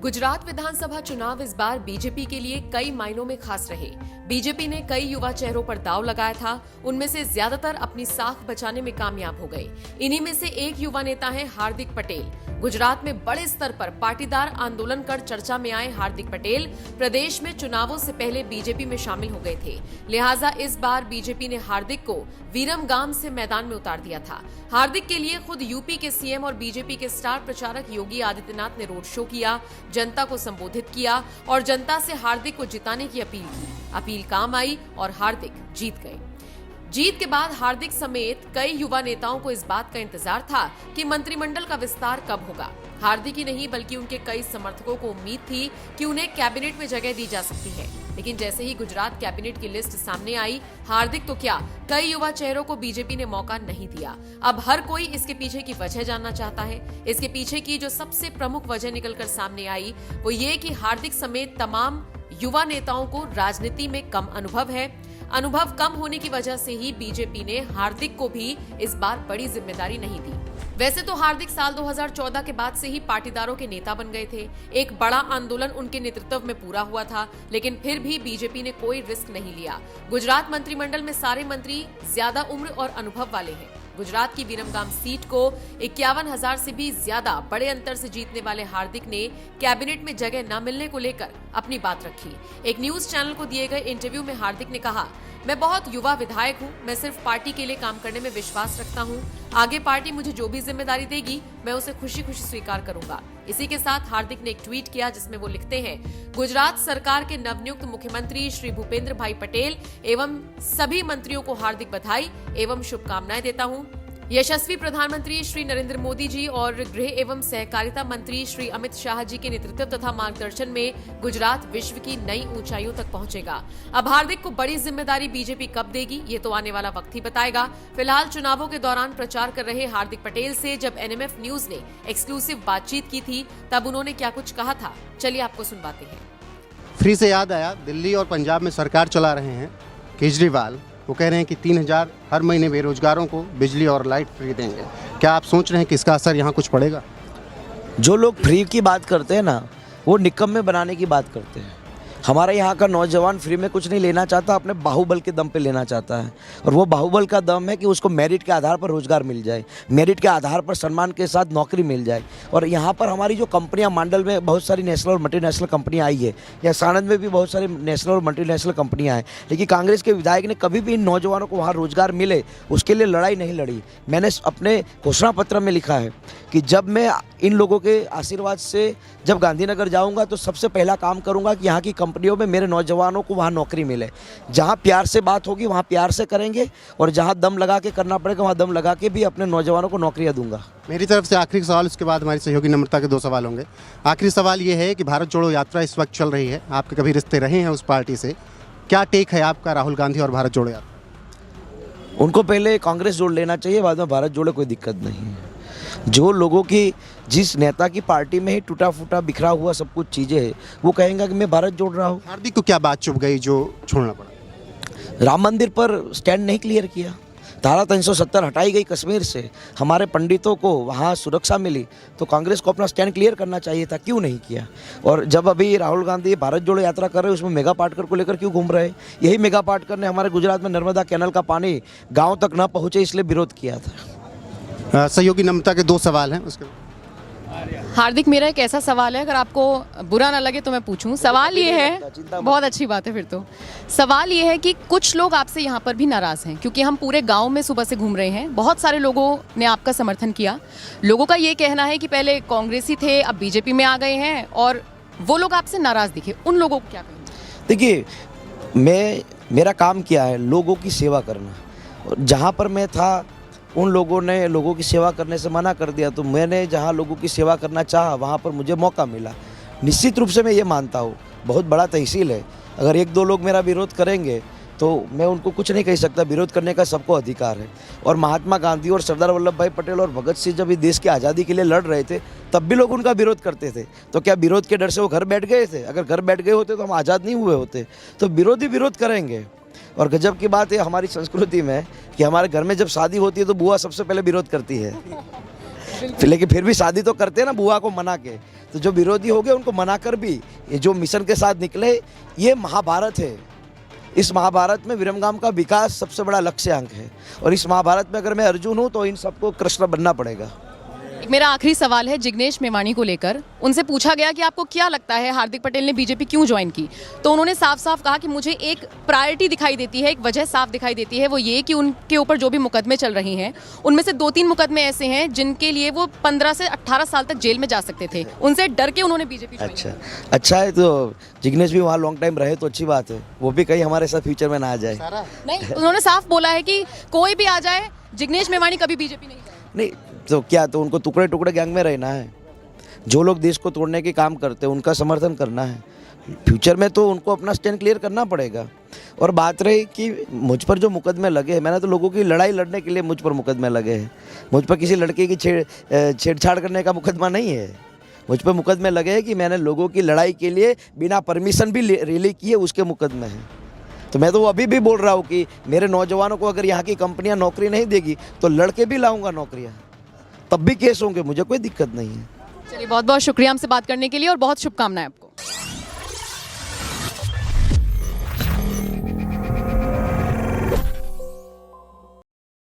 गुजरात विधानसभा चुनाव इस बार बीजेपी के लिए कई मायनों में खास रहे। बीजेपी ने कई युवा चेहरों पर दांव लगाया था, उनमें से ज्यादातर अपनी साख बचाने में कामयाब हो गए। इन्हीं में से एक युवा नेता हैं हार्दिक पटेल। गुजरात में बड़े स्तर पर पाटीदार आंदोलन कर चर्चा में आए हार्दिक पटेल प्रदेश में चुनावों से पहले बीजेपी में शामिल हो गए थे। लिहाजा इस बार बीजेपी ने हार्दिक को वीरमगाम से मैदान में उतार दिया था। हार्दिक के लिए खुद यूपी के सीएम और बीजेपी के स्टार प्रचारक योगी आदित्यनाथ ने रोड शो किया, जनता को संबोधित किया और जनता से हार्दिक को जिताने की अपील की। अपील काम आई और हार्दिक जीत गए। जीत के बाद हार्दिक समेत कई युवा नेताओं को इस बात का इंतजार था कि मंत्रिमंडल का विस्तार कब होगा। हार्दिक ही नहीं बल्कि उनके कई समर्थकों को उम्मीद थी कि उन्हें कैबिनेट में जगह दी जा सकती है। लेकिन जैसे ही गुजरात कैबिनेट की लिस्ट सामने आई, हार्दिक तो क्या कई युवा चेहरों को बीजेपी ने मौका नहीं दिया। अब हर कोई इसके पीछे की वजह जानना चाहता है। इसके पीछे की जो सबसे प्रमुख वजह निकलकर सामने आई वो ये कि हार्दिक समेत तमाम युवा नेताओं को राजनीति में कम अनुभव है। अनुभव कम होने की वजह से ही बीजेपी ने हार्दिक को भी इस बार बड़ी जिम्मेदारी नहीं दी। वैसे तो हार्दिक साल 2014 के बाद से ही पाटीदारों के नेता बन गए थे। एक बड़ा आंदोलन उनके नेतृत्व में पूरा हुआ था, लेकिन फिर भी बीजेपी ने कोई रिस्क नहीं लिया। गुजरात मंत्रिमंडल में सारे मंत्री ज्यादा उम्र और अनुभव वाले हैं। गुजरात की वीरमगाम सीट को 51,000 से भी ज्यादा बड़े अंतर से जीतने वाले हार्दिक ने कैबिनेट में जगह न मिलने को लेकर अपनी बात रखी। एक न्यूज चैनल को दिए गए इंटरव्यू में हार्दिक ने कहा, मैं बहुत युवा विधायक हूं, मैं सिर्फ पार्टी के लिए काम करने में विश्वास रखता हूं। आगे पार्टी मुझे जो भी जिम्मेदारी देगी मैं उसे खुशी खुशी स्वीकार करूंगा। इसी के साथ हार्दिक ने एक ट्वीट किया जिसमें वो लिखते हैं, गुजरात सरकार के नवनियुक्त मुख्यमंत्री श्री भूपेंद्र भाई पटेल एवं सभी मंत्रियों को हार्दिक बधाई एवं शुभकामनाएं देता हूं। यशस्वी प्रधानमंत्री श्री नरेंद्र मोदी जी और गृह एवं सहकारिता मंत्री श्री अमित शाह जी के नेतृत्व तथा मार्गदर्शन में गुजरात विश्व की नई ऊंचाइयों तक पहुंचेगा। अब हार्दिक को बड़ी जिम्मेदारी बीजेपी कब देगी ये तो आने वाला वक्त ही बताएगा। फिलहाल चुनावों के दौरान प्रचार कर रहे हार्दिक पटेल से जब एनएमएफ न्यूज ने एक्सक्लूसिव बातचीत की थी तब उन्होंने क्या कुछ कहा था, चलिए आपको सुनवाते हैं। फ्री से याद आया, दिल्ली और पंजाब में सरकार चला रहे हैं केजरीवाल। वो कह रहे हैं कि 3,000 हर महीने बेरोजगारों को बिजली और लाइट फ्री देंगे। क्या आप सोच रहे हैं कि इसका असर यहाँ कुछ पड़ेगा? जो लोग फ्री की बात करते हैं ना, वो निकम्मे बनाने की बात करते हैं। हमारे यहाँ का नौजवान फ्री में कुछ नहीं लेना चाहता, अपने बाहुबल के दम पे लेना चाहता है। और वो बाहुबल का दम है कि उसको मेरिट के आधार पर रोजगार मिल जाए, मेरिट के आधार पर सम्मान के साथ नौकरी मिल जाए। और यहाँ पर हमारी जो कंपनियाँ, मंडल में बहुत सारी नेशनल और मल्टीनेशनल कंपनियाँ आई है, या सानंद में भी बहुत सारी नेशनल और मल्टीनेशनल कंपनियाँ हैं, लेकिन कांग्रेस के विधायक ने कभी भी इन नौजवानों को वहाँ रोजगार मिले उसके लिए लड़ाई नहीं लड़ी। मैंने अपने घोषणा पत्र में लिखा है कि जब मैं इन लोगों के आशीर्वाद से जब गांधीनगर जाऊंगा तो सबसे पहला काम करूंगा कि यहाँ की कंपनियों में मेरे नौजवानों को वहाँ नौकरी मिले। जहाँ प्यार से बात होगी वहाँ प्यार से करेंगे और जहाँ दम लगा के करना पड़ेगा वहाँ दम लगा के भी अपने नौजवानों को नौकरियाँ दूंगा। मेरी तरफ से आखिरी सवाल, उसके बाद हमारी सहयोगी नम्रता के 2 सवाल होंगे। आखिरी सवाल ये है कि भारत जोड़ो यात्रा इस वक्त चल रही है, आपके कभी रिश्ते रहे हैं उस पार्टी से, क्या टेक है आपका राहुल गांधी और भारत जोड़ो यात्रा? उनको पहले कांग्रेस जोड़ लेना चाहिए, बाद में भारत जोड़े, कोई दिक्कत नहीं है। जो लोगों की, जिस नेता की पार्टी में ही टूटा फूटा बिखरा हुआ सब कुछ चीज़ें है, वो कहेंगे कि मैं भारत जोड़ रहा हूँ। हार्दिक को क्या बात चुभ गई जो छोड़ना पड़ा? राम मंदिर पर स्टैंड नहीं क्लियर किया, धारा 370 हटाई गई कश्मीर से, हमारे पंडितों को वहाँ सुरक्षा मिली, तो कांग्रेस को अपना स्टैंड क्लियर करना चाहिए था, क्यों नहीं किया? और जब अभी राहुल गांधी भारत जोड़ो यात्रा कर रहे हैं उसमें मेगा पाटकर को लेकर क्यों घूम रहे हैं? यही मेगा पाटकर ने हमारे गुजरात में नर्मदा कैनल का पानी गाँव तक न पहुँचे इसलिए विरोध किया था। सहयोगी नम्रता के 2 सवाल हैं उसके। हार्दिक, मेरा एक ऐसा सवाल है, अगर आपको बुरा ना लगे तो मैं पूछूं। सवाल ये है, बहुत अच्छी बात है फिर तो। सवाल ये है कि कुछ लोग आपसे यहाँ पर भी नाराज़ हैं क्योंकि हम पूरे गांव में सुबह से घूम रहे हैं, बहुत सारे लोगों ने आपका समर्थन किया। लोगों का ये कहना है कि पहले कांग्रेसी थे, अब बीजेपी में आ गए हैं, और वो लोग आपसे नाराज़ दिखे। उन लोगों को क्या कहेंगे? देखिए, मेरा काम क्या है, लोगों की सेवा करना। जहाँ पर मैं था उन लोगों ने लोगों की सेवा करने से मना कर दिया, तो मैंने जहाँ लोगों की सेवा करना चाहा वहाँ पर मुझे मौका मिला। निश्चित रूप से मैं ये मानता हूँ, बहुत बड़ा तहसील है, अगर 1-2 लोग मेरा विरोध करेंगे तो मैं उनको कुछ नहीं कह सकता, विरोध करने का सबको अधिकार है। और महात्मा गांधी और सरदार वल्लभ भाई पटेल और भगत सिंह जब इस देश की आज़ादी के लिए लड़ रहे थे तब भी लोग उनका विरोध करते थे, तो क्या विरोध के डर से वो घर बैठ गए थे? अगर घर बैठ गए होते तो हम आज़ाद नहीं हुए होते। तो विरोधी विरोध करेंगे। और गजब की बात है हमारी संस्कृति में कि हमारे घर में जब शादी होती है तो बुआ सबसे पहले विरोध करती है। लेकिन फिर भी शादी तो करते हैं ना बुआ को मना के। तो जो विरोधी हो गए उनको मना कर भी ये जो मिशन के साथ निकले, ये महाभारत है। इस महाभारत में विरमगाम का विकास सबसे बड़ा लक्ष्यांक है, और इस महाभारत में अगर मैं अर्जुन हूँ तो इन सबको कृष्ण बनना पड़ेगा। मेरा आखिरी सवाल है जिग्नेश मेवाणी को लेकर। उनसे पूछा गया कि आपको क्या लगता है हार्दिक पटेल ने बीजेपी क्यों ज्वाइन की, तो उन्होंने साफ साफ कहा कि मुझे एक प्रायोरिटी दिखाई देती है, एक वजह साफ दिखाई देती है, वो ये कि उनके ऊपर जो भी मुकदमे चल रही हैं उनमें से 2-3 मुकदमे ऐसे हैं जिनके लिए वो 15 से 18 साल तक जेल में जा सकते थे। उनसे डर के उन्होंने बीजेपी अच्छा है। तो जिग्नेश भी वहाँ लॉन्ग टाइम रहे तो अच्छी बात है, वो भी कहीं हमारे साथ फ्यूचर में ना आ जाए। नहीं, उन्होंने साफ बोला है कि कोई भी आ जाए, जिग्नेश मेवाणी कभी बीजेपी नहीं। तो क्या, तो उनको टुकड़े टुकड़े गैंग में रहना है? जो लोग देश को तोड़ने के काम करते हैं उनका समर्थन करना है। फ्यूचर में तो उनको अपना स्टैंड क्लियर करना पड़ेगा। और बात रही कि मुझ पर जो मुकदमे लगे हैं, मैंने तो लोगों की लड़ाई लड़ने के लिए मुझ पर मुकदमे लगे हैं। मुझ पर किसी लड़के की छेड़छाड़ करने का मुकदमा नहीं है। मुझ पर मुकदमे लगे हैं कि मैंने लोगों की लड़ाई के लिए बिना परमिशन भी रैली किए, उसके मुकदमे हैं। तो मैं तो अभी भी बोल रहा हूँ कि मेरे नौजवानों को अगर यहाँ की कंपनियाँ नौकरी नहीं देगी तो लड़के भी लाऊंगा नौकरियाँ, तब भी केस होंगे, मुझे कोई दिक्कत नहीं है। चलिए, बहुत बहुत शुक्रिया हमसे बात करने के लिए और बहुत शुभकामनाएं आपको।